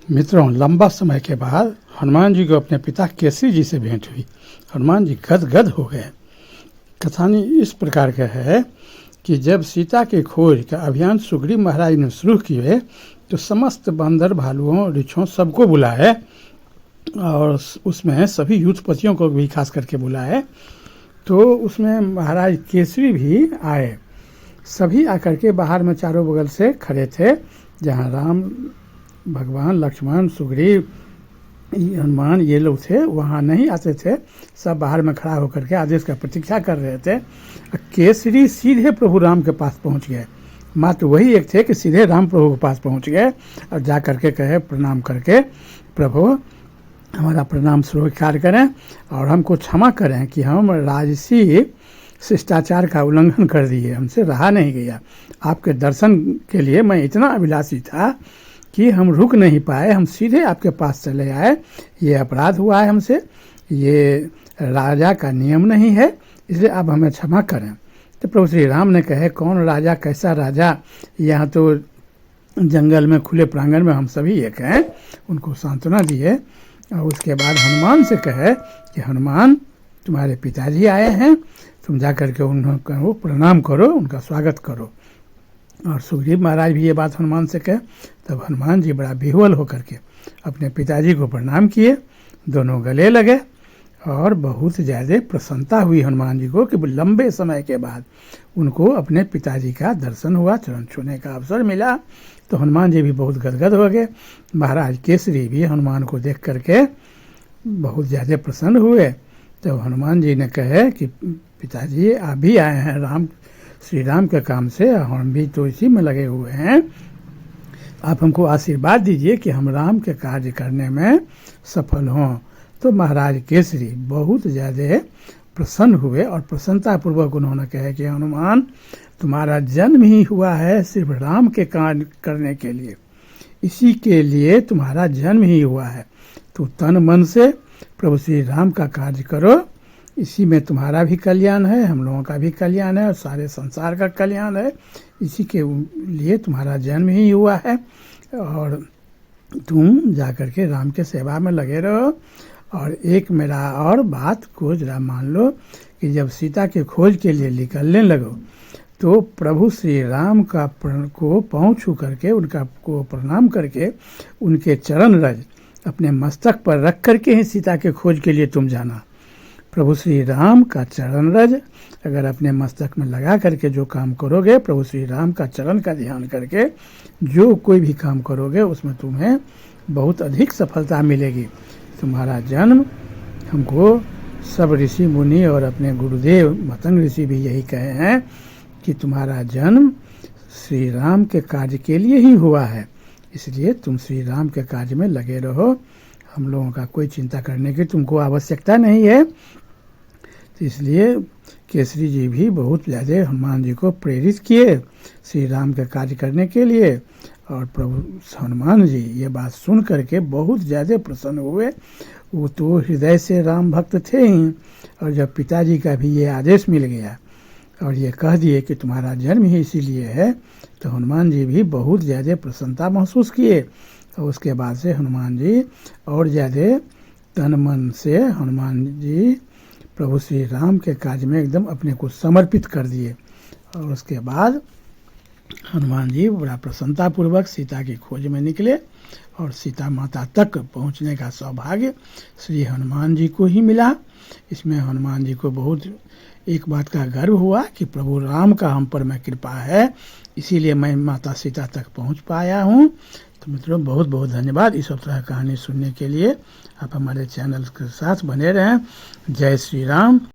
मित्रों, लंबा समय के बाद हनुमान जी को अपने पिता केसरी जी से भेंट हुई। हनुमान जी गदगद हो गए। कथानी इस प्रकार का है कि जब सीता की खोज का अभियान सुग्रीव महाराज ने शुरू किए तो समस्त बंदर, भालुओं, ऋक्षों सबको बुलाए और उसमें सभी युद्धपतियों को भी खास करके बुलाए। तो उसमें महाराज केसरी भी आए। सभी आकर के बाहर में चारों बगल से खड़े थे, जहाँ राम भगवान, लक्ष्मण, सुग्रीव, हनुमान ये लोग थे, वहाँ नहीं आते थे। सब बाहर में खड़ा होकर के आदेश का प्रतीक्षा कर रहे थे। केसरी सीधे प्रभु राम के पास पहुँच गए। मात्र वही एक थे कि सीधे राम प्रभु के पास पहुँच गए और जा करके कहे, प्रणाम करके, प्रभु हमारा प्रणाम स्वीकार करें और हमको क्षमा करें कि हम राजसी शिष्टाचार का उल्लंघन कर दिए, हमसे रहा नहीं गया। आपके दर्शन के लिए मैं इतना अभिलाषी था कि हम रुक नहीं पाए, हम सीधे आपके पास चले आए। ये अपराध हुआ है हमसे, ये राजा का नियम नहीं है, इसलिए आप हमें क्षमा करें। तो प्रभु श्री राम ने कहे, कौन राजा, कैसा राजा, यहाँ तो जंगल में खुले प्रांगण में हम सभी एक हैं। उनको सांत्वना दिए और उसके बाद हनुमान से कहे कि हनुमान, तुम्हारे पिताजी आए हैं, तुम जा करके उनको प्रणाम करो, उनका स्वागत करो। और सुग्रीव महाराज भी ये बात हनुमान से कहे। तब हनुमान जी बड़ा विह्वल होकर के अपने पिताजी को प्रणाम किए, दोनों गले लगे और बहुत ज़्यादा प्रसन्नता हुई हनुमान जी को कि लंबे समय के बाद उनको अपने पिताजी का दर्शन हुआ, चरण छूने का अवसर मिला। तो हनुमान जी भी बहुत गदगद हो गए। महाराज केसरी भी हनुमान को देख करके बहुत ज़्यादा प्रसन्न हुए। तो हनुमान जी ने कहे कि पिताजी, आप भी आए हैं श्री राम के काम से, हम भी तो इसी में लगे हुए हैं। आप हमको आशीर्वाद दीजिए कि हम राम के कार्य करने में सफल हों। तो महाराज केसरी बहुत ज़्यादा प्रसन्न हुए और प्रसन्नतापूर्वक उन्होंने कहा कि हनुमान, तुम्हारा जन्म ही हुआ है सिर्फ राम के कार्य करने के लिए, इसी के लिए तुम्हारा जन्म ही हुआ है। तो तन मन से प्रभु श्री राम का कार्य करो, इसी में तुम्हारा भी कल्याण है, हम लोगों का भी कल्याण है और सारे संसार का कल्याण है। इसी के लिए तुम्हारा जन्म ही हुआ है और तुम जा कर के राम के सेवा में लगे रहो। और एक मेरा और बात को जरा मान लो कि जब सीता के खोज के लिए निकलने लगो तो प्रभु श्री राम का को पाँव छू करके, उनका को प्रणाम करके, उनके चरण रज अपने मस्तक पर रख करके ही सीता के खोज के लिए तुम जाना। प्रभु श्री राम का चरण रज अगर अपने मस्तक में लगा करके जो काम करोगे, प्रभु श्री राम का चरण का ध्यान करके जो कोई भी काम करोगे, उसमें तुम्हें बहुत अधिक सफलता मिलेगी। तुम्हारा जन्म, हमको सब ऋषि मुनि और अपने गुरुदेव मतंग ऋषि भी यही कहे हैं कि तुम्हारा जन्म श्री राम के कार्य के लिए ही हुआ है, इसलिए तुम श्री राम के कार्य में लगे रहो। हम लोगों का कोई चिंता करने की तुमको आवश्यकता नहीं है। तो इसलिए केसरी जी भी बहुत ज़्यादा हनुमान जी को प्रेरित किए श्री राम के कार्य करने के लिए। और प्रभु हनुमान जी ये बात सुन करके बहुत ज़्यादा प्रसन्न हुए। वो तो हृदय से राम भक्त थे ही, और जब पिताजी का भी ये आदेश मिल गया और ये कह दिए कि तुम्हारा जन्म ही इसीलिए है, तो हनुमान जी भी बहुत ज़्यादा प्रसन्नता महसूस किए। और उसके बाद से हनुमान जी और ज़्यादा तन मन से हनुमान जी प्रभु श्री राम के कार्य में एकदम अपने को समर्पित कर दिए। और उसके बाद हनुमान जी बड़ा प्रसन्नतापूर्वक सीता की खोज में निकले और सीता माता तक पहुंचने का सौभाग्य श्री हनुमान जी को ही मिला। इसमें हनुमान जी को बहुत एक बात का गर्व हुआ कि प्रभु राम का हम पर में कृपा है, इसीलिए मैं माता सीता तक पहुंच पाया हूं। तो मित्रों, बहुत बहुत धन्यवाद इस सब तरह कहानी सुनने के लिए। आप हमारे चैनल के साथ बने रहें। जय श्री राम।